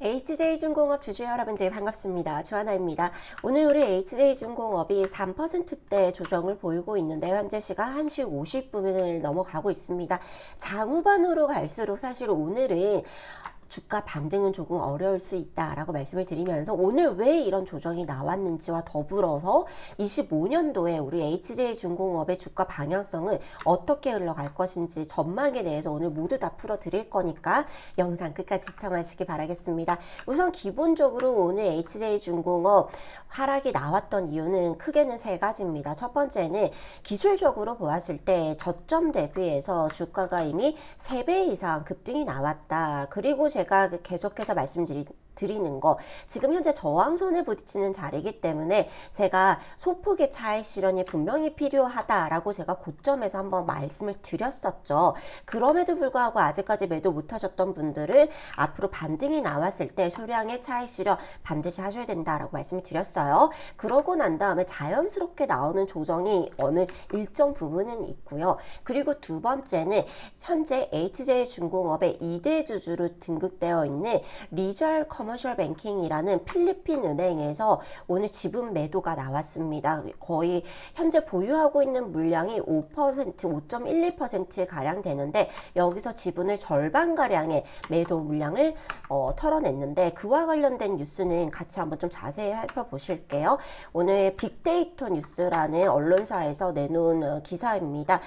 HJ중공업 주주 여러분들 반갑습니다. 주하나입니다. 오늘 우리 HJ중공업이 3%대 조정을 보이고 있는데 현재 시간 1시 50분을 넘어가고 있습니다. 장후반으로 갈수록 사실 오늘은 주가 반등은 조금 어려울 수 있다라고 말씀을 드리면서 오늘 왜 이런 조정이 나왔는지와 더불어서 25년도에 우리 HJ중공업의 주가 방향성은 어떻게 흘러갈 것인지 전망에 대해서 오늘 모두 다 풀어드릴 거니까 영상 끝까지 시청하시기 바라겠습니다. 우선 기본적으로 오늘 HJ중공업 하락이 나왔던 이유는 크게는 세 가지입니다. 첫 번째는 기술적으로 보았을 때 저점 대비해서 주가가 이미 3배 이상 급등이 나왔다. 그리고 제가 계속해서 말씀드리는 거, 지금 현재 저항선에 부딪히는 자리이기 때문에 제가 소폭의 차익 실현이 분명히 필요하다라고 제가 고점에서 한번 말씀을 드렸었죠. 그럼에도 불구하고 아직까지 매도 못하셨던 분들은 앞으로 반등이 나왔을 때 소량의 차익 실현 반드시 하셔야 된다라고 말씀을 드렸어요. 그러고 난 다음에 자연스럽게 나오는 조정이 어느 일정 부분은 있고요. 그리고 두 번째는 현재 HJ중공업의 2대 주주로 등극되어 있는 리절 커머셜 뱅킹이라는 필리핀 은행에서 오늘 지분 매도가 나왔습니다. 거의 현재 보유하고 있는 물량이 5.12% 가량 되는데 여기서 지분을 절반가량의 매도 물량을 털어냈는데 그와 관련된 뉴스는 같이 한번 좀 자세히 살펴보실게요. 오늘 빅데이터 뉴스라는 언론사에서 내놓은 기사입니다.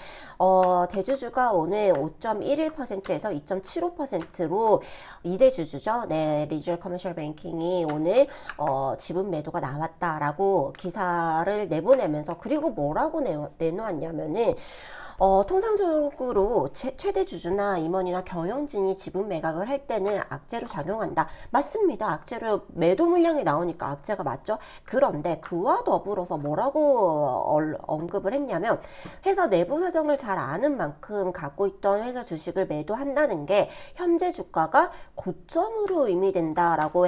대주주가 오늘 5.11%에서 2.75%로 2대 주주죠. 네, 리절 커머셜 뱅킹이 오늘 지분 매도가 나왔다라고 기사를 내보내면서, 그리고 뭐라고 내놓았냐면은 통상적으로 최대 주주나 임원이나 경영진이 지분 매각을 할 때는 악재로 작용한다. 맞습니다. 악재로 매도 물량이 나오니까 악재가 맞죠. 그런데 그와 더불어서 뭐라고 언급을 했냐면, 회사 내부 사정을 잘 아는 만큼 갖고 있던 회사 주식을 매도한다는 게 현재 주가가 고점으로 의미된다라고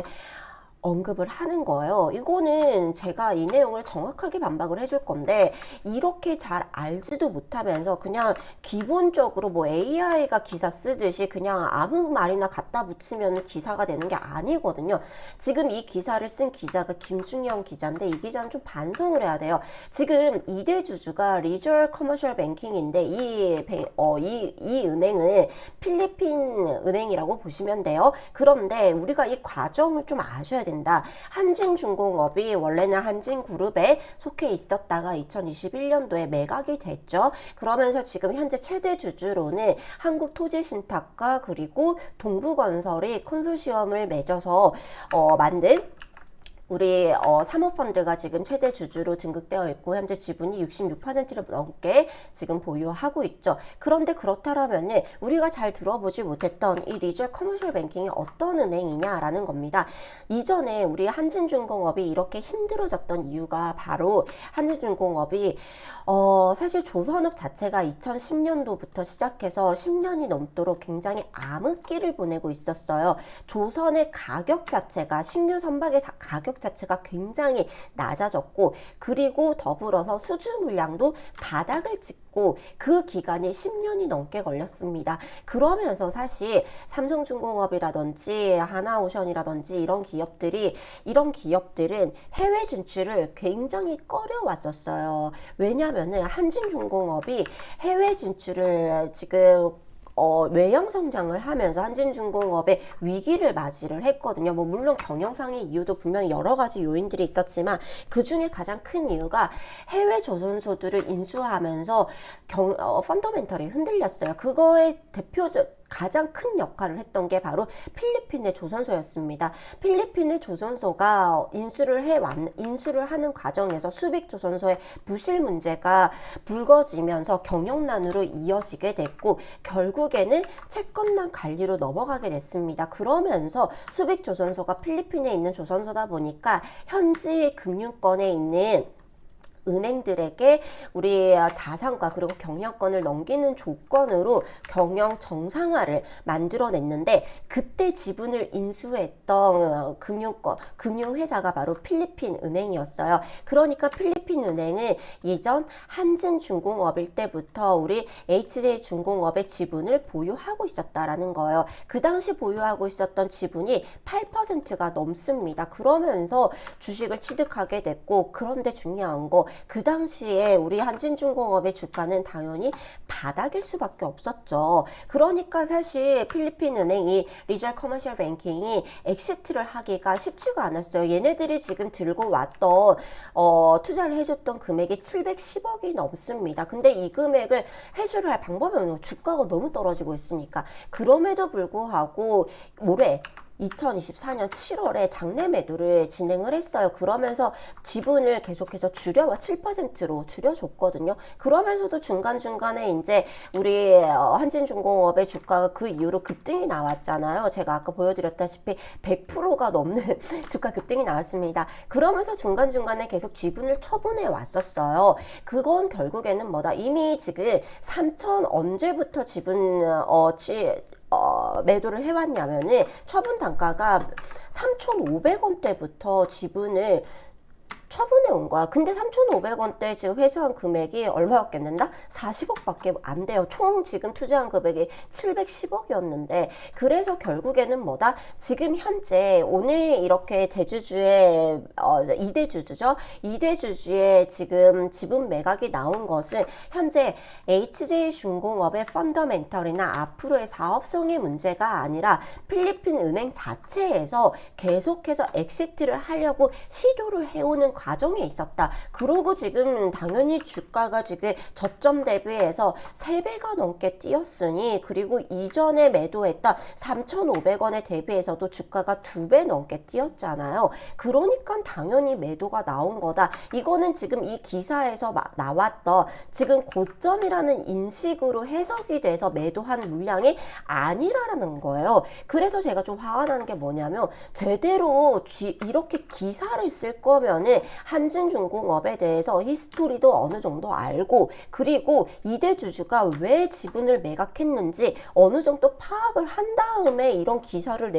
언급을 하는 거예요. 이거는 제가 이 내용을 정확하게 반박을 해줄 건데, 이렇게 잘 알지도 못하면서 그냥 기본적으로 뭐 AI가 기사 쓰듯이 그냥 아무 말이나 갖다 붙이면 기사가 되는 게 아니거든요. 지금 이 기사를 쓴 기자가 김중영 기자인데 이 기자는 좀 반성을 해야 돼요. 지금 2대 주주가 리절 커머셜 뱅킹인데 이 은행은 필리핀 은행이라고 보시면 돼요. 그런데 우리가 이 과정을 좀 아셔야 된다. 한진중공업이 원래는 한진그룹에 속해 있었다가 2021년도에 매각이 됐죠. 그러면서 지금 현재 최대 주주로는 한국토지신탁과 그리고 동부건설이 컨소시엄을 맺어서 만든 우리 사모펀드가 지금 최대 주주로 등극되어 있고 현재 지분이 66%를 넘게 지금 보유하고 있죠. 그런데 그렇다면 우리가 잘 들어보지 못했던 이 리절 커머셜 뱅킹이 어떤 은행이냐라는 겁니다. 이전에 우리 한진중공업이 이렇게 힘들어졌던 이유가 바로 한진중공업이 사실 조선업 자체가 2010년도부터 시작해서 10년이 넘도록 굉장히 암흑기를 보내고 있었어요. 조선의 가격 자체가, 신규 선박의 가격 자체가 굉장히 낮아졌고, 그리고 더불어서 수주 물량도 바닥을 찍고 그 기간이 10년이 넘게 걸렸습니다. 그러면서 사실 삼성중공업이라든지 하나오션이라든지 이런 기업들은 해외 진출을 굉장히 꺼려왔었어요. 왜냐면은 한진중공업이 해외 진출을 지금 외형 성장을 하면서 한진중공업의 위기를 맞이를 했거든요. 뭐 물론 경영상의 이유도 분명히 여러 가지 요인들이 있었지만 그 중에 가장 큰 이유가 해외 조선소들을 인수하면서 펀더멘털이 흔들렸어요. 그거의 가장 큰 역할을 했던 게 바로 필리핀의 조선소였습니다. 필리핀의 조선소가 인수를 하는 과정에서 수빅 조선소의 부실 문제가 불거지면서 경영난으로 이어지게 됐고 결국에는 채권난 관리로 넘어가게 됐습니다. 그러면서 수빅 조선소가 필리핀에 있는 조선소다 보니까 현지 금융권에 있는 은행들에게 우리 자산과 그리고 경영권을 넘기는 조건으로 경영 정상화를 만들어냈는데, 그때 지분을 인수했던 금융회사가 바로 필리핀 은행이었어요. 그러니까 필리핀 은행은 이전 한진중공업일 때부터 우리 HJ중공업의 지분을 보유하고 있었다라는 거예요. 그 당시 보유하고 있었던 지분이 8%가 넘습니다. 그러면서 주식을 취득하게 됐고, 그런데 중요한 거, 그 당시에 우리 한진중공업의 주가는 당연히 바닥일 수밖에 없었죠. 그러니까 사실 필리핀 은행이 리저널 커머셜 뱅킹이 엑시트를 하기가 쉽지가 않았어요. 얘네들이 지금 들고 왔던 투자를 해줬던 금액이 710억이 넘습니다. 근데 이 금액을 해소를 할 방법이 없는, 주가가 너무 떨어지고 있으니까. 그럼에도 불구하고 올해 2024년 7월에 장내 매도를 진행을 했어요. 그러면서 지분을 계속해서 7%로 줄여줬거든요. 그러면서도 중간중간에 이제 우리 한진중공업의 주가가 그 이후로 급등이 나왔잖아요. 제가 아까 보여드렸다시피 100%가 넘는 주가 급등이 나왔습니다. 그러면서 중간중간에 계속 지분을 처분해 왔었어요. 그건 결국에는 뭐다? 이미 지금 3천 언제부터 지분 매도를 해왔냐면은 처분 단가가 3,500원대부터 지분을 처분해 온 거야. 근데 3,500원대 지금 회수한 금액이 얼마였겠는가? 40억밖에 안 돼요. 총 지금 투자한 금액이 710억이었는데, 그래서 결국에는 뭐다? 지금 현재 오늘 이렇게 대주주의 2대주주죠. 2대주주의 지금 지분 매각이 나온 것은 현재 HJ중공업의 펀더멘털이나 앞으로의 사업성의 문제가 아니라 필리핀 은행 자체에서 계속해서 엑시트를 하려고 시도를 해오는 과정에 있었다. 그러고 지금 당연히 주가가 지금 저점 대비해서 3배가 넘게 뛰었으니, 그리고 이전에 매도했던 3,500원에 대비해서도 주가가 2배 넘게 뛰었잖아요. 그러니까 당연히 매도가 나온 거다. 이거는 지금 이 기사에서 나왔던 지금 고점이라는 인식으로 해석이 돼서 매도한 물량이 아니라는 거예요. 그래서 제가 좀 화가 나는 게 뭐냐면, 제대로 이렇게 기사를 쓸 거면은 한진중공업에 대해서 히스토리도 어느 정도 알고, 그리고 2대 주주가 왜 지분을 매각했는지 어느 정도 파악을 한 다음에 이런 기사를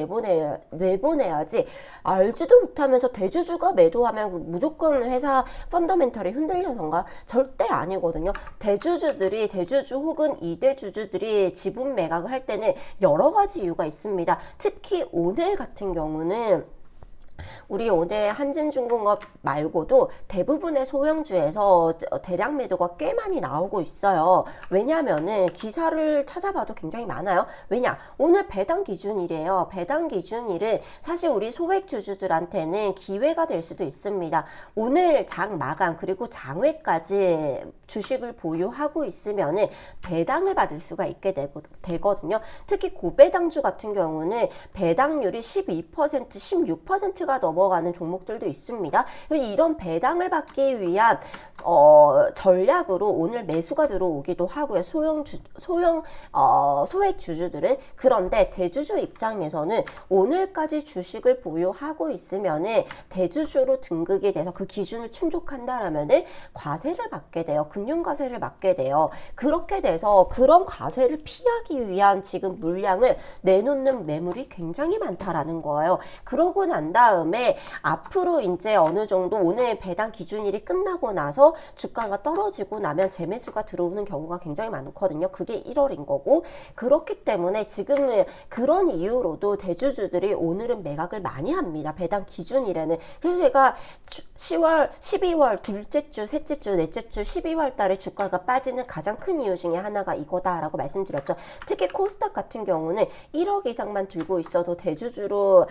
내보내야지, 알지도 못하면서 대주주가 매도하면 무조건 회사 펀더멘털이 흔들려서인가? 절대 아니거든요. 대주주 혹은 2대 주주들이 지분 매각을 할 때는 여러 가지 이유가 있습니다. 특히 오늘 같은 경우는 우리 오늘 한진중공업 말고도 대부분의 소형주에서 대량 매도가 꽤 많이 나오고 있어요. 왜냐면은 기사를 찾아봐도 굉장히 많아요. 왜냐? 오늘 배당 기준일이에요. 배당 기준일은 사실 우리 소액주주들한테는 기회가 될 수도 있습니다. 오늘 장 마감 그리고 장외까지 주식을 보유하고 있으면은 배당을 받을 수가 있게 되거든요. 특히 고배당주 같은 경우는 배당률이 12%, 16%가 넘어가는 종목들도 있습니다. 이런 배당을 받기 위한 전략으로 오늘 매수가 들어오기도 하고요. 소액 주주들은. 그런데 대주주 입장에서는 오늘까지 주식을 보유하고 있으면은 대주주로 등극이 돼서 그 기준을 충족한다라면은 과세를 받게 돼요. 금융과세를 받게 돼요. 그렇게 돼서 그런 과세를 피하기 위한 지금 물량을 내놓는 매물이 굉장히 많다라는 거예요. 그러고 난 다음에 앞으로 이제 어느 정도 오늘 배당 기준일이 끝나고 나서 주가가 떨어지고 나면 재매수가 들어오는 경우가 굉장히 많거든요. 그게 1월인 거고, 그렇기 때문에 지금 그런 이유로도 대주주들이 오늘은 매각을 많이 합니다. 배당 기준일에는. 그래서 제가 10월, 12월 둘째 주, 셋째 주, 넷째 주 12월 달에 주가가 빠지는 가장 큰 이유 중에 하나가 이거다라고 말씀드렸죠. 특히 코스닥 같은 경우는 1억 이상만 들고 있어도 대주주로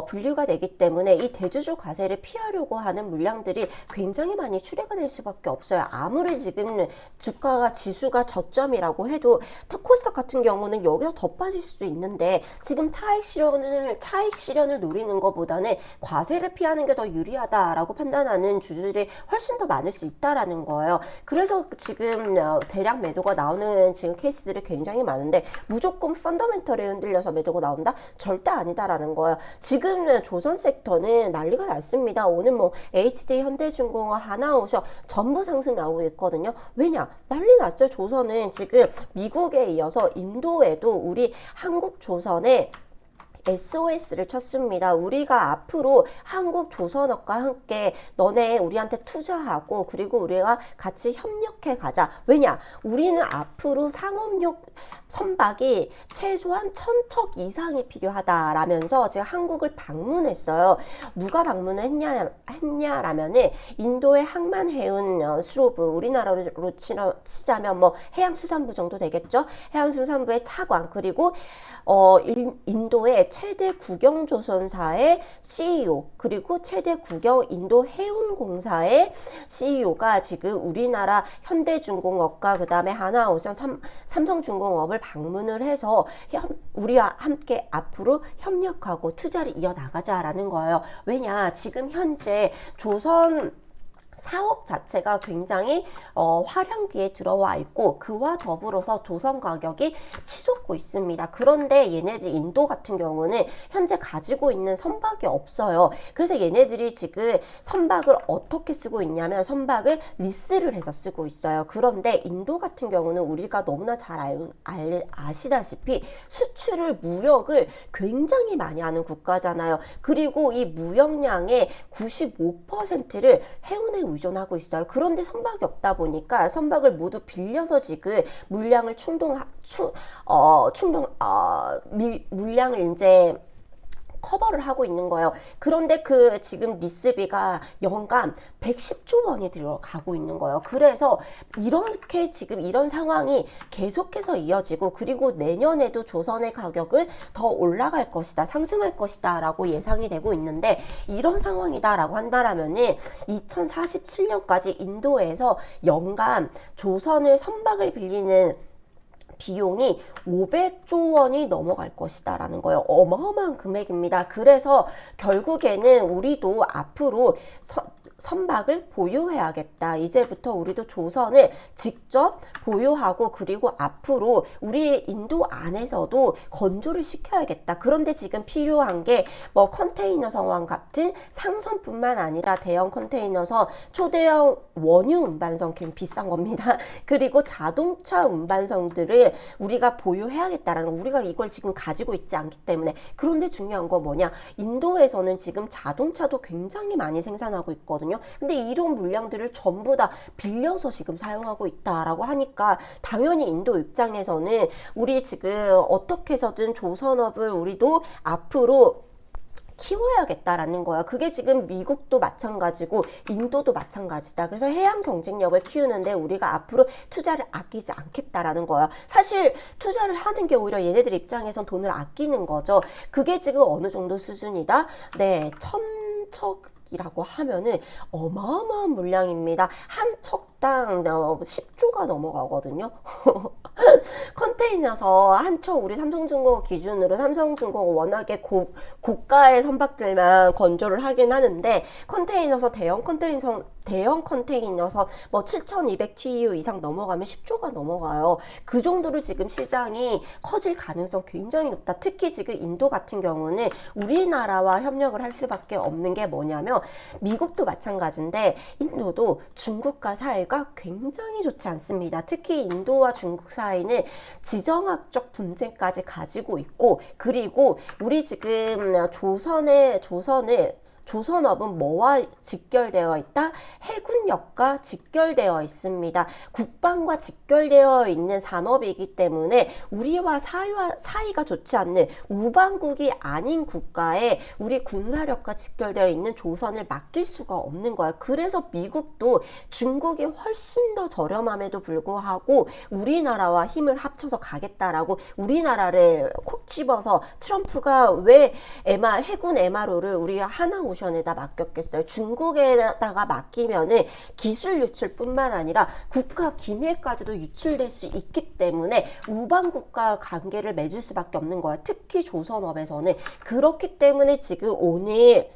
분류가 되기 때문에 이 대주주 과세를 피하려고 하는 물량들이 굉장히 많이 출회가 될 수밖에 없어요. 아무리 지금 주가가 지수가 저점이라고 해도 코스닥 같은 경우는 여기서 더 빠질 수도 있는데, 지금 차익 실현을 노리는 것보다는 과세를 피하는 게 더 유리하다라고 판단하는 주주들이 훨씬 더 많을 수 있다라는 거예요. 그래서 지금 대량 매도가 나오는 지금 케이스들이 굉장히 많은데, 무조건 펀더멘털에 흔들려서 매도가 나온다? 절대 아니다라는 거예요. 지금 조선섹 섹터는 난리가 났습니다. 오늘 뭐 HD, 현대중공업, 하나오션 전부 상승 나오고 있거든요. 왜냐? 난리 났어요. 조선은 지금 미국에 이어서 인도에도 우리 한국조선의 SOS를 쳤습니다. 우리가 앞으로 한국조선업과 함께 너네 우리한테 투자하고 그리고 우리가 같이 협력해 가자. 왜냐? 우리는 앞으로 상업용 선박이 최소한 1,000척 이상이 필요하다라면서 지금 한국을 방문했어요. 누가 방문을 했냐라면은 인도의 항만해운 수로부, 우리나라로 치자면 뭐 해양수산부 정도 되겠죠? 해양수산부의 차관, 그리고 인도의 최대 국영조선사의 CEO, 그리고 최대 국영 인도해운공사의 CEO가 지금 우리나라 현대중공업과 그 다음에 하나오션, 삼성중공업을 방문을 해서 우리와 함께 앞으로 협력하고 투자를 이어나가자라는 거예요. 왜냐? 지금 현재 조선 사업 자체가 굉장히 화량기에 들어와 있고 그와 더불어서 조선 가격이 치솟고 있습니다. 그런데 얘네들 인도 같은 경우는 현재 가지고 있는 선박이 없어요. 그래서 얘네들이 지금 선박을 어떻게 쓰고 있냐면 선박을 리스를 해서 쓰고 있어요. 그런데 인도 같은 경우는 우리가 너무나 잘 아시다시피 수출을 무역을 굉장히 많이 하는 국가잖아요. 그리고 이 무역량의 95%를 해운에 의존하고 있어요. 그런데 선박이 없다 보니까 선박을 모두 빌려서 지금 물량을 물량을 이제 커버를 하고 있는 거예요. 그런데 그 지금 리스비가 연간 110조 원이 들어가고 있는 거예요. 그래서 이렇게 지금 이런 상황이 계속해서 이어지고 그리고 내년에도 조선의 가격은 더 올라갈 것이다, 상승할 것이다 라고 예상이 되고 있는데 이런 상황이다 라고 한다라면은 2047년까지 인도에서 연간 조선을 선박을 빌리는 비용이 500조 원이 넘어갈 것이다 라는 거예요. 어마어마한 금액입니다. 그래서 결국에는 우리도 앞으로 선박을 보유해야겠다. 이제부터 우리도 조선을 직접 보유하고 그리고 앞으로 우리 인도 안에서도 건조를 시켜야겠다. 그런데 지금 필요한 게 뭐 컨테이너 선원 같은 상선뿐만 아니라 대형 컨테이너선, 초대형 원유 운반선 굉장히 비싼 겁니다. 그리고 자동차 운반선들을 우리가 보유해야겠다라는, 우리가 이걸 지금 가지고 있지 않기 때문에. 그런데 중요한 거 뭐냐? 인도에서는 지금 자동차도 굉장히 많이 생산하고 있거든요. 근데 이런 물량들을 전부 다 빌려서 지금 사용하고 있다라고 하니까 당연히 인도 입장에서는 우리 지금 어떻게 해서든 조선업을 우리도 앞으로 키워야겠다라는 거야. 그게 지금 미국도 마찬가지고 인도도 마찬가지다. 그래서 해양 경쟁력을 키우는데 우리가 앞으로 투자를 아끼지 않겠다라는 거야. 사실 투자를 하는 게 오히려 얘네들 입장에선 돈을 아끼는 거죠. 그게 지금 어느 정도 수준이다? 네, 1,000척 이라고 하면은 어마어마한 물량입니다. 한 척당 10조가 넘어가거든요. 컨테이너서 한 척, 우리 삼성중공업 기준으로 삼성중공업 워낙에 고가의 선박들만 건조를 하긴 하는데 컨테이너서 대형 컨테이너서 뭐 7,200 TEU 이상 넘어가면 10조가 넘어가요. 그 정도로 지금 시장이 커질 가능성 굉장히 높다. 특히 지금 인도 같은 경우는 우리나라와 협력을 할 수밖에 없는 게 뭐냐면 미국도 마찬가지인데 인도도 중국과 사이가 굉장히 좋지 않습니다. 특히 인도와 중국 사이는 지정학적 분쟁까지 가지고 있고, 그리고 우리 지금 조선업은 뭐와 직결되어 있다? 해군력과 직결되어 있습니다. 국방과 직결되어 있는 산업이기 때문에 우리와 사이가 좋지 않는 우방국이 아닌 국가에 우리 군사력과 직결되어 있는 조선을 맡길 수가 없는 거예요. 그래서 미국도 중국이 훨씬 더 저렴함에도 불구하고 우리나라와 힘을 합쳐서 가겠다라고 우리나라를 콕 집어서 트럼프가 왜 해군 MRO를 우리가 하나오션에다 맡겼겠어요. 중국에다가 맡기면은 기술 유출뿐만 아니라 국가 기밀까지도 유출될 수 있기 때문에 우방국과 관계를 맺을 수밖에 없는 거야. 특히 조선업에서는. 그렇기 때문에 지금 오늘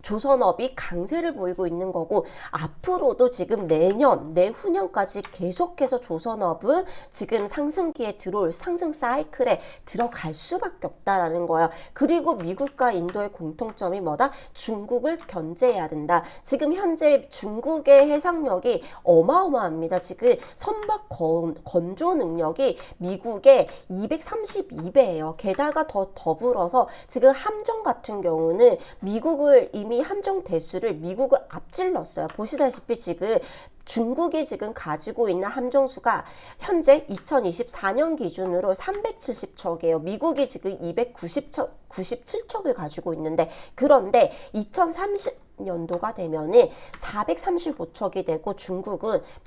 조선업이 강세를 보이고 있는 거고, 앞으로도 지금 내년, 내후년까지 계속해서 조선업은 지금 상승기에 들어올 상승 사이클에 들어갈 수밖에 없다라는 거예요. 그리고 미국과 인도의 공통점이 뭐다? 중국을 견제해야 된다. 지금 현재 중국의 해상력이 어마어마합니다. 지금 선박 건조 능력이 미국의 232배예요. 게다가 더불어서 지금 함정 같은 경우는 미국을 이미 함정 대수를 미국을 앞질렀어요. 보시다시피 지금 중국이 지금 가지고 있는 함정수가 현재 2024년 기준으로 370척이에요. 미국이 지금 297척을 가지고 있는데, 그런데 2030년도가 되면은 435척이 되고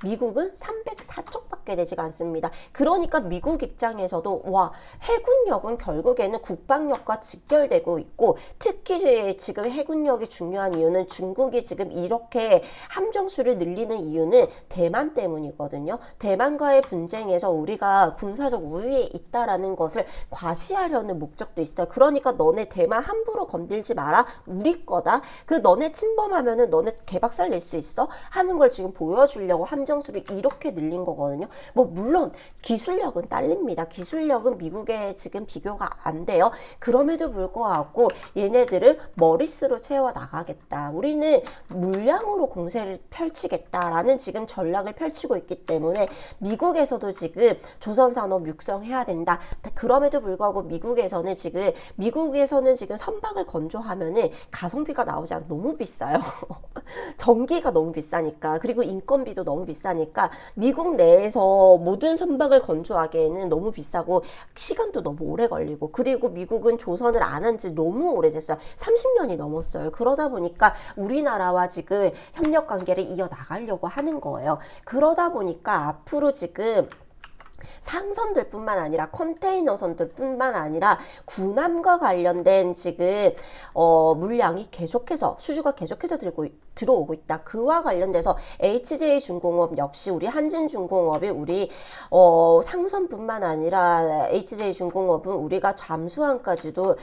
미국은 304척밖에 되지가 않습니다. 그러니까 미국 입장에서도 와, 해군력은 결국에는 국방력과 직결되고 있고, 특히 지금 해군력이 중요한 이유는 중국이 지금 이렇게 함정수를 늘리는 이유는 대만 때문이거든요. 대만과의 분쟁에서 우리가 군사적 우위에 있다라는 것을 과시하려는 목적도 있어요. 그러니까 너네 대만 함부로 건들지 마라, 우리 거다. 그리고 너네 침범하면은 너네 개박살 낼 수 있어 하는 걸 지금 보여주려고 함정수를 이렇게 늘린 거거든요. 뭐 물론 기술력은 딸립니다. 기술력은 미국에 지금 비교가 안 돼요. 그럼에도 불구하고 얘네들을 머릿수로 채워 나가겠다, 우리는 물량으로 공세를 펼치겠다라는 지금 전략을 펼치고 있기 때문에 미국에서도 지금 조선산업 육성해야 된다. 그럼에도 불구하고 미국에서는 지금 선박을 건조하면은 가성비가 나오지 않아. 너무 비싸요. 전기가 너무 비싸니까, 그리고 인건비도 너무 비싸니까 미국 내에서 모든 선박을 건조하기에는 너무 비싸고 시간도 너무 오래 걸리고, 그리고 미국은 조선을 안 한 지 너무 오래됐어요. 30년이 넘었어요. 그러다 보니까 우리나라와 지금 협력 관계를 이어나가려고 하는 거예요. 그러다 보니까 앞으로 지금 상선들 뿐만 아니라 컨테이너선들 뿐만 아니라 군함과 관련된 지금 물량이 계속해서, 수주가 계속해서 들어오고 있다. 그와 관련돼서 HJ중공업 역시 우리 한진중공업이 우리 상선뿐만 아니라 HJ중공업은 우리가 잠수함까지는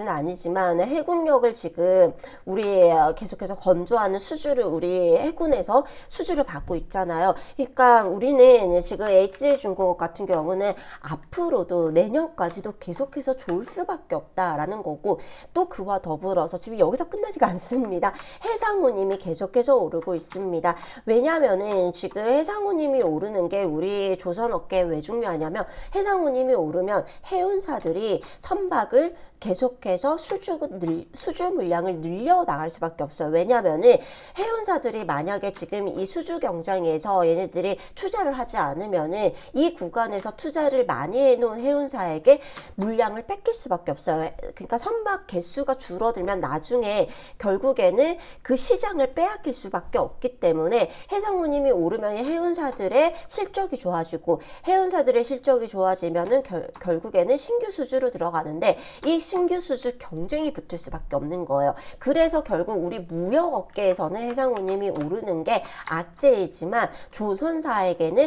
아니지만 해군력을 지금 우리 계속해서 건조하는 수주를 우리 해군에서 수주를 받고 있잖아요. 그러니까 우리는 지금 HJ중공업 같은 경우는 앞으로도 내년까지도 계속해서 좋을 수밖에 없다라는 거고, 또 그와 더불어서 지금 여기서 끝나지가 않습니다. 해상운임이 계속해서 오르고 있습니다. 왜냐면은 지금 해상운임이 오르는 게 우리 조선업계에 왜 중요하냐면, 해상운임이 오르면 해운사들이 선박을 계속해서 수주 물량을 늘려 나갈 수밖에 없어요. 왜냐면은 해운사들이 만약에 지금 이 수주 경쟁에서 얘네들이 투자를 하지 않으면은 이 구간에서 투자를 많이 해놓은 해운사에게 물량을 뺏길 수밖에 없어요. 그러니까 선박 개수가 줄어들면 나중에 결국에는 그 시장을 빼앗길 수밖에 없기 때문에 해상운임이 오르면 해운사들의 실적이 좋아지고, 해운사들의 실적이 좋아지면은 결국에는 신규 수주로 들어가는데, 이 신규 수주 경쟁이 붙을 수밖에 없는 거예요. 그래서 결국 우리 무역업계에서는 해상운임이 오르는 게 악재이지만 조선사에게는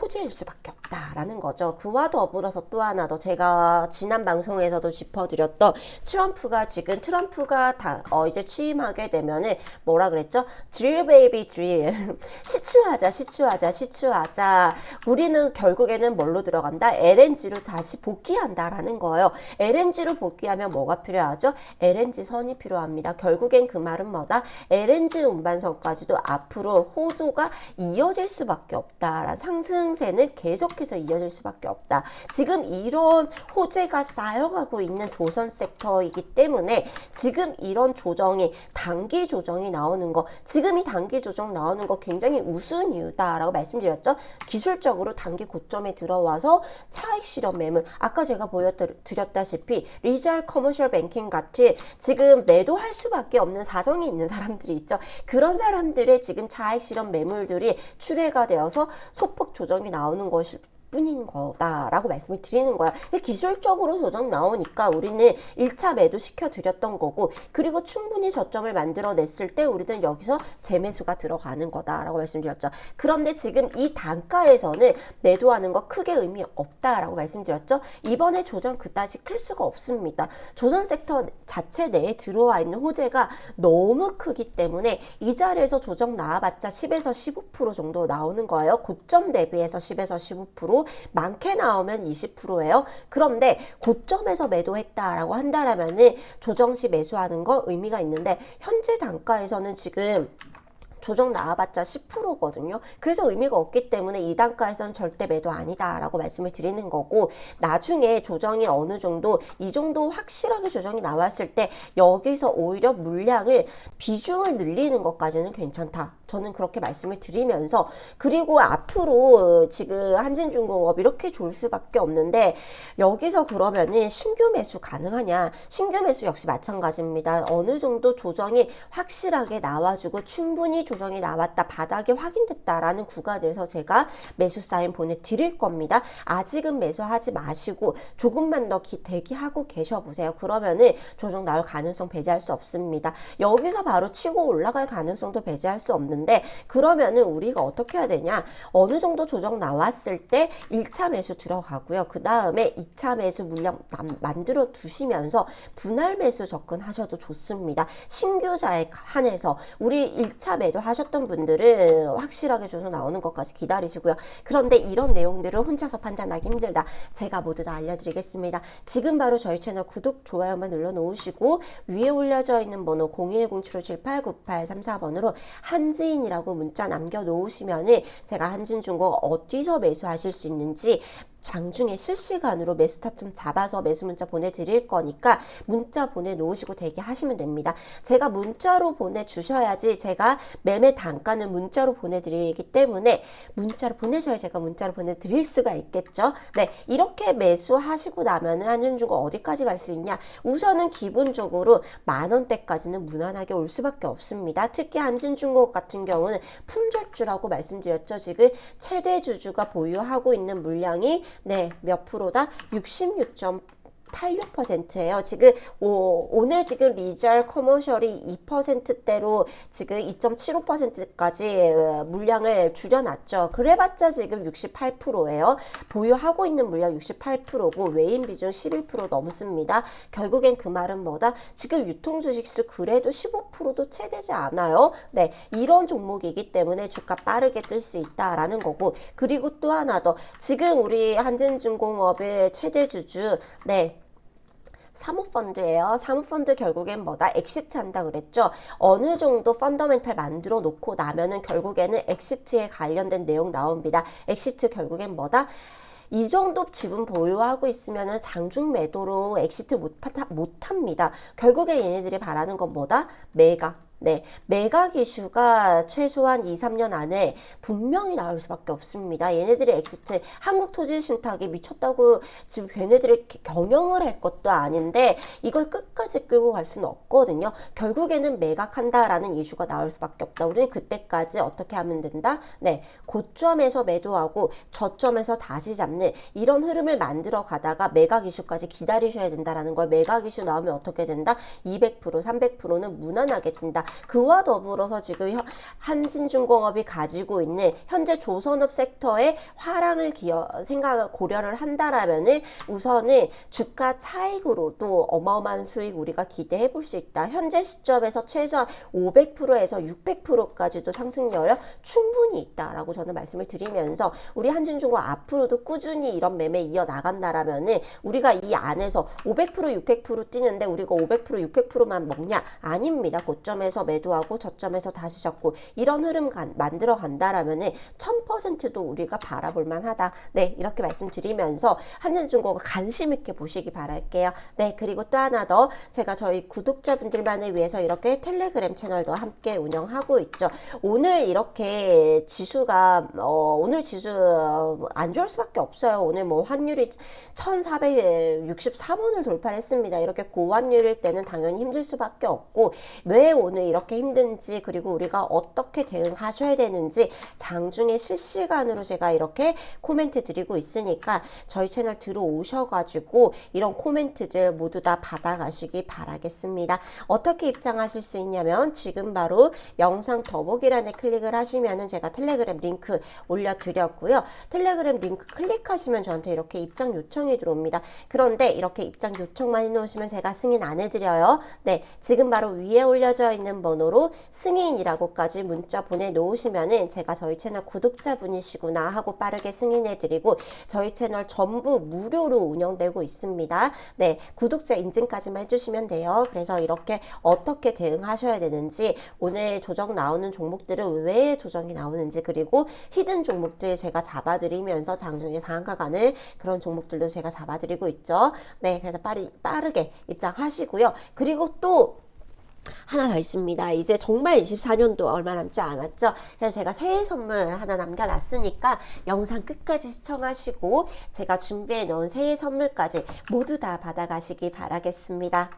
호재일 수밖에 없다라는 거죠. 그와 더불어서 또 하나 더, 제가 지난 방송에서도 짚어드렸던 트럼프가 이제 취임하게 되면은 뭐라 그랬죠? 드릴 베이비 드릴. 시추하자. 우리는 결국에는 뭘로 들어간다? LNG로 다시 복귀한다라는 거예요. LNG로 복귀하면 뭐가 필요하죠? LNG 선이 필요합니다. 결국엔 그 말은 뭐다? LNG 운반선까지도 앞으로 호조가 이어질 수밖에 없다라는, 상승세는 계속해서 이어질 수밖에 없다. 지금 이런 호재가 쌓여가고 있는 조선 섹터이기 때문에 지금 이런 단기 조정이 나오는 거, 지금 이 단기 조정 나오는 거 굉장히 우스운 이유다라고 말씀드렸죠. 기술적으로 단기 고점에 들어와서 차익 실현 매물, 아까 제가 보여드렸다시피 리절 커머셜 뱅킹 같이 지금 매도할 수밖에 없는 사정이 있는 사람들이 있죠. 그런 사람들의 지금 차익 실현 매물들이 출회가 되어서 소폭 조정이 나오는 뿐인 거다라고 말씀을 드리는 거야. 기술적으로 조정 나오니까 우리는 1차 매도 시켜드렸던 거고, 그리고 충분히 저점을 만들어냈을 때 우리는 여기서 재매수가 들어가는 거다라고 말씀드렸죠. 그런데 지금 이 단가에서는 매도하는 거 크게 의미 없다라고 말씀드렸죠. 이번에 조정 그다지 클 수가 없습니다. 조선 섹터 자체 내에 들어와 있는 호재가 너무 크기 때문에 이 자리에서 조정 나와봤자 10에서 15% 정도 나오는 거예요. 고점 대비해서 10에서 15%, 많게 나오면 20%예요. 그런데 고점에서 매도했다라고 한다라면은 조정 시 매수하는 거 의미가 있는데, 현재 단가에서는 지금 조정 나와봤자 10%거든요. 그래서 의미가 없기 때문에 이 단가에서는 절대 매도 아니다라고 말씀을 드리는 거고, 나중에 조정이 어느 정도 이 정도 확실하게 조정이 나왔을 때 여기서 오히려 물량을 비중을 늘리는 것까지는 괜찮다. 저는 그렇게 말씀을 드리면서, 그리고 앞으로 지금 한진중공업 이렇게 좋을 수밖에 없는데, 여기서 그러면은 신규 매수 가능하냐? 신규 매수 역시 마찬가지입니다. 어느 정도 조정이 확실하게 나와주고 충분히 조정이 나왔다, 바닥이 확인됐다라는 구간에서 제가 매수 사인 보내드릴 겁니다. 아직은 매수하지 마시고 조금만 더 대기하고 계셔보세요. 그러면은 조정 나올 가능성 배제할 수 없습니다. 여기서 바로 치고 올라갈 가능성도 배제할 수 없는데, 그러면은 우리가 어떻게 해야 되냐? 어느 정도 조정 나왔을 때 1차 매수 들어가고요. 그 다음에 2차 매수 물량 만들어 두시면서 분할 매수 접근하셔도 좋습니다. 신규자에 한해서 우리 1차 매도 하셨던 분들은 확실하게 조정 나오는 것까지 기다리시고요. 그런데 이런 내용들을 혼자서 판단하기 힘들다, 제가 모두 다 알려드리겠습니다. 지금 바로 저희 채널 구독, 좋아요만 눌러 놓으시고 위에 올려져 있는 번호 0107-789834번으로 한지인이라고 문자 남겨 놓으시면은 제가 한진중공 어디서 매수하실 수 있는지 장중에 실시간으로 매수 타점 잡아서 매수 문자 보내드릴 거니까 문자 보내놓으시고 대기하시면 됩니다. 제가 문자로 보내주셔야지 제가 매매 단가는 문자로 보내드리기 때문에 문자로 보내셔야 제가 문자로 보내드릴 수가 있겠죠. 네, 이렇게 매수하시고 나면은 한진중공 어디까지 갈 수 있냐? 우선은 기본적으로 10,000원대까지는 무난하게 올 수밖에 없습니다. 특히 한진중공 같은 경우는 품절주라고 말씀드렸죠. 지금 최대 주주가 보유하고 있는 물량이 몇 프로다? 86.86%예요. 지금 오늘 지금 리절 커머셜이 2%대로 지금 2.75%까지 물량을 줄여놨죠. 그래봤자 지금 68%예요. 보유하고 있는 물량 68%고 외인 비중 11% 넘습니다. 결국엔 그 말은 뭐다? 지금 유통 주식수 그래도 15%도 채 되지 않아요. 네, 이런 종목이기 때문에 주가 빠르게 뜰 수 있다라는 거고, 그리고 또 하나 더, 지금 우리 한진중공업의 최대 주주 사모펀드예요. 사모펀드 결국엔 뭐다? 엑시트 한다 그랬죠. 어느 정도 펀더멘탈 만들어 놓고 나면은 결국에는 엑시트에 관련된 내용 나옵니다. 엑시트 결국엔 뭐다? 이 정도 지분 보유하고 있으면은 장중 매도로 엑시트 못합니다. 결국에 얘네들이 바라는 건 뭐다? 매각. 매각 이슈가 최소한 2-3년 안에 분명히 나올 수밖에 없습니다. 얘네들의 엑시트, 한국토지신탁이 미쳤다고 지금 걔네들이 경영을 할 것도 아닌데 이걸 끝까지 끌고 갈 수는 없거든요. 결국에는 매각한다라는 이슈가 나올 수밖에 없다. 우리는 그때까지 어떻게 하면 된다? 고점에서 매도하고 저점에서 다시 잡는 이런 흐름을 만들어 가다가 매각 이슈까지 기다리셔야 된다라는 거예요. 매각 이슈 나오면 어떻게 된다? 200%, 300%는 무난하게 뜬다. 그와 더불어서 지금 한진중공업이 가지고 있는 현재 조선업 섹터의 화랑을 고려를 한다라면은 우선은 주가 차익으로도 어마어마한 수익 우리가 기대해 볼 수 있다. 현재 시점에서 최소한 500%에서 600%까지도 상승률이 충분히 있다라고 저는 말씀을 드리면서, 우리 한진중공업 앞으로도 꾸준히 이런 매매 이어 나간다라면은 우리가 이 안에서 500%, 600% 뛰는데 우리가 500%, 600%만 먹냐? 아닙니다. 고점에서 매도하고 저점에서 다시 잡고 이런 흐름 만들어 간다라면은 1000%도 우리가 바라볼 만하다. 이렇게 말씀드리면서 한진중공업 관심 있게 보시기 바랄게요. 그리고 또 하나 더, 제가 저희 구독자분들만을 위해서 이렇게 텔레그램 채널도 함께 운영하고 있죠. 오늘 이렇게 지수가 오늘 지수 안 좋을 수밖에 없어요. 오늘 뭐 환율이 1463원을 돌파했습니다. 이렇게 고환율일 때는 당연히 힘들 수밖에 없고, 왜 오늘 이렇게 힘든지 그리고 우리가 어떻게 대응하셔야 되는지 장중에 실시간으로 제가 이렇게 코멘트 드리고 있으니까 저희 채널 들어오셔가지고 이런 코멘트들 모두 다 받아가시기 바라겠습니다. 어떻게 입장하실 수 있냐면 지금 바로 영상 더보기란에 클릭을 하시면은 제가 텔레그램 링크 올려드렸고요. 텔레그램 링크 클릭하시면 저한테 이렇게 입장 요청이 들어옵니다. 그런데 이렇게 입장 요청만 해놓으시면 제가 승인 안 해드려요. 네, 지금 바로 위에 올려져 있는 번호로 승인이라고까지 문자 보내놓으시면은 제가 저희 채널 구독자분이시구나 하고 빠르게 승인해드리고 저희 채널 전부 무료로 운영되고 있습니다. 네, 구독자 인증까지만 해주시면 돼요. 그래서 이렇게 어떻게 대응하셔야 되는지 오늘 조정 나오는 종목들은 왜 조정이 나오는지 그리고 히든 종목들 제가 잡아드리면서 장중에 상한가 가는 그런 종목들도 제가 잡아드리고 있죠. 네, 그래서 빠르게 입장하시고요. 그리고 또 하나 더 있습니다. 이제 정말 24년도 얼마 남지 않았죠. 그래서 제가 새해 선물 하나 남겨놨으니까 영상 끝까지 시청하시고 제가 준비해 놓은 새해 선물까지 모두 다 받아가시기 바라겠습니다.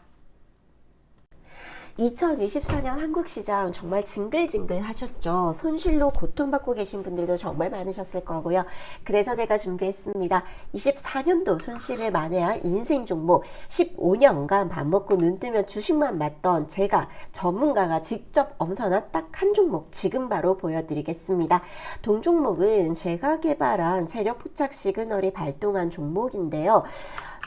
2024년 한국 시장 정말 징글징글 하셨죠. 손실로 고통받고 계신 분들도 정말 많으셨을 거고요. 그래서 제가 준비했습니다. 24년도 손실을 만회할 인생 종목 15년간 밥 먹고 눈 뜨면 주식만 맞던 제가 전문가가 직접 엄선한 딱 한 종목 지금 바로 보여드리겠습니다. 동종목은 제가 개발한 세력 포착 시그널이 발동한 종목인데요.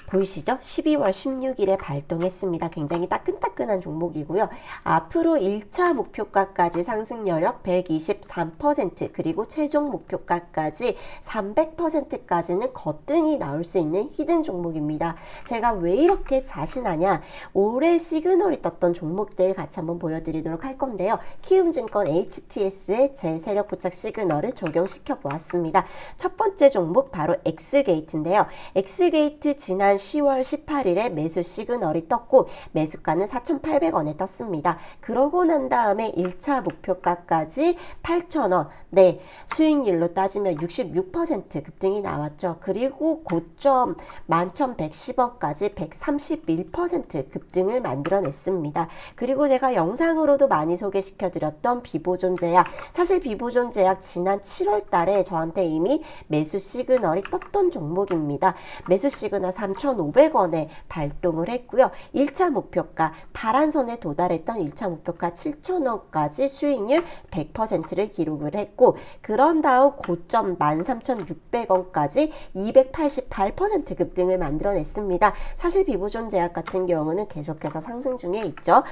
보이시죠? 12월 16일에 발동했습니다. 굉장히 따끈따끈한 종목이고요. 앞으로 1차 목표가까지 상승 여력 123% 그리고 최종 목표가까지 300%까지는 거뜬히 나올 수 있는 히든 종목입니다. 제가 왜 이렇게 자신하냐? 올해 시그널이 떴던 종목들 같이 한번 보여드리도록 할 건데요. 키움증권 HTS의 제 세력 포착 시그널을 적용시켜 보았습니다. 첫 번째 종목 바로 엑스게이트인데요. 엑스게이트 지난 10월 18일에 매수 시그널이 떴고 매수가는 4,800원에 떴습니다. 그러고 난 다음에 1차 목표가까지 8,000원. 네, 수익률로 따지면 66% 급등이 나왔죠. 그리고 고점 11,110원까지 131% 급등을 만들어냈습니다. 그리고 제가 영상으로도 많이 소개시켜드렸던 비보존제약. 사실 비보존제약 지난 7월 달에 저한테 이미 매수 시그널이 떴던 종목입니다. 매수 시그널 3,500원에 발동을 했고요. 1차 목표가 파란선에 도달했던 1차 목표가 7,000원까지 수익률 100%를 기록을 했고 그런 다음 고점 13,600원까지 288% 급등을 만들어냈습니다. 사실 비보존제약 같은 경우는 계속해서 상승 중에 있죠.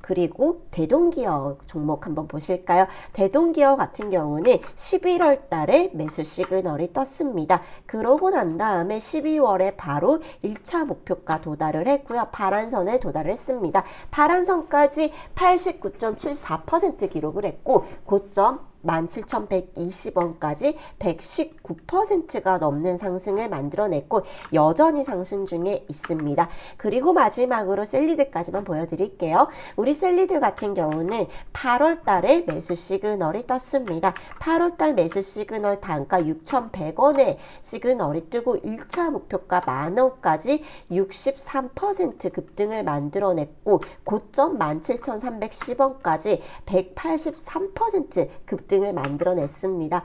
그리고 대동기업 종목 한번 보실까요? 대동기업 같은 경우는 11월 달에 매수 시그널이 떴습니다. 그러고 난 다음에 12월에 바로 1차 목표가 도달을 했고요. 파란선에 도달을 했습니다. 파란선까지 89.74% 기록을 했고 고점 17,120원까지 119%가 넘는 상승을 만들어냈고 여전히 상승 중에 있습니다. 그리고 마지막으로 셀리드까지만 보여드릴게요. 우리 셀리드 같은 경우는 8월 달에 매수 시그널이 떴습니다. 8월 달 매수 시그널 단가 6,100원에 시그널이 뜨고 1차 목표가 만원까지 63% 급등을 만들어냈고 고점 17,310원까지 183% 급등을 만들어냈습니다.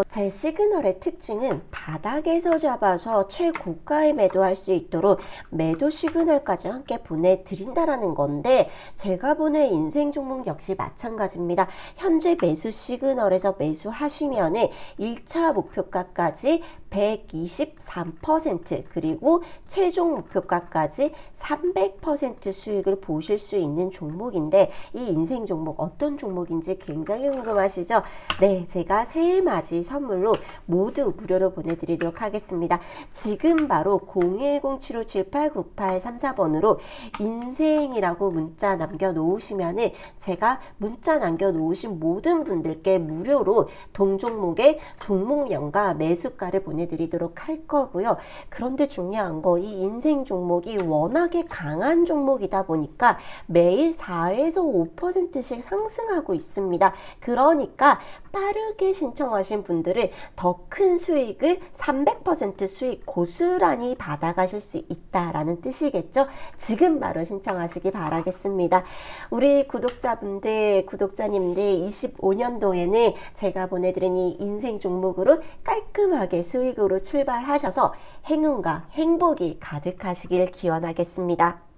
제 시그널의 특징은 바닥에서 잡아서 최고가에 매도할 수 있도록 매도 시그널까지 함께 보내드린다라는 건데 제가 보낸 인생 종목 역시 마찬가지입니다. 현재 매수 시그널에서 매수하시면은 1차 목표가까지 123% 그리고 최종 목표가까지 300% 수익을 보실 수 있는 종목인데 이 인생 종목 어떤 종목인지 굉장히 궁금하시죠? 네, 제가 새해 맞이 선물로 모두 무료로 보내드리도록 하겠습니다. 지금 바로 01075789834번으로 인생이라고 문자 남겨놓으시면은 제가 문자 남겨놓으신 모든 분들께 무료로 동종목의 종목명과 매수가를 보내드리도록 할 거고요. 그런데 중요한 거 이 인생 종목이 워낙에 강한 종목이다 보니까 매일 4에서 5%씩 상승하고 있습니다. 그러니까 나오니까 빠르게 신청하신 분들은 더 큰 수익을 300% 수익 고스란히 받아가실 수 있다라는 뜻이겠죠. 지금 바로 신청하시기 바라겠습니다. 우리 구독자분들, 구독자님들 25년도에는 제가 보내드린 이 인생 종목으로 깔끔하게 수익으로 출발하셔서 행운과 행복이 가득하시길 기원하겠습니다.